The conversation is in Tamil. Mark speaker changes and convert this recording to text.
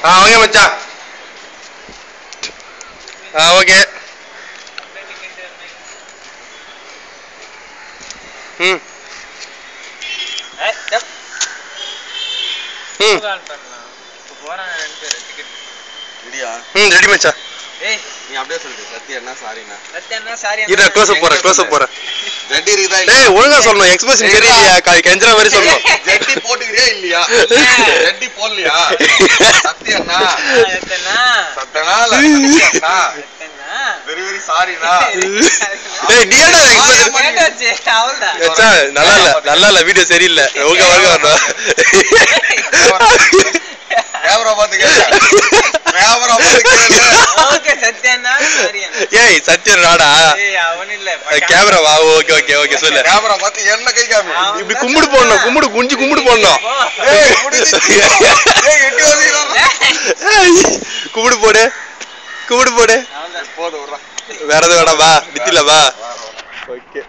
Speaker 1: ஓகே மச்சான். ஓகே. ம் ரெடி மச்சா.
Speaker 2: நீ அப்படியே சொல்லிடு சத்யா சாரிண்ணா.
Speaker 1: இரு க்ளோஸ் போறேன்.
Speaker 2: ஜட்டி இருக்குதா இல்ல?
Speaker 1: டேய் ஒழுங்கா சொல்லணும். எக்ஸ்பிரஷன் தெரியலையா? கெஞ்சற மாதிரி சொல்லணும்.
Speaker 2: ஜட்டி போட்டுக்கறியா இல்லையா? ஜட்டி போடலையா? சத்யண்ணா. சத்யண்ணா வெரி வெரி சாரிண்ணா.
Speaker 1: டேய் நீ என்ன எக்ஸ்பிரஷன் மச்சா நல்லா இல்ல வீடியோ சரியில்லை. ஒழுங்கா வரணும்.
Speaker 2: கேமரா பாத்து கேளு. ஓகே சத்யண்ணா சாரிண்ணா.
Speaker 1: ஏய் சத்யன் நாடா.
Speaker 2: ஏய் அவன் இல்ல.
Speaker 1: கேமரா வா. ஓகே சொல்லு.
Speaker 2: கேமரா பாத்து என்ன கை காமி.
Speaker 1: இப்படி கும்பிடு போடணும். கும்பிடு போடணும்.
Speaker 2: ஏய் எட்டி வலிடா.
Speaker 1: கும்பிடு போடு. போடு விடுறா. வேற எதுவும் வேணாம் வா. நித்தில வா. ஓகே.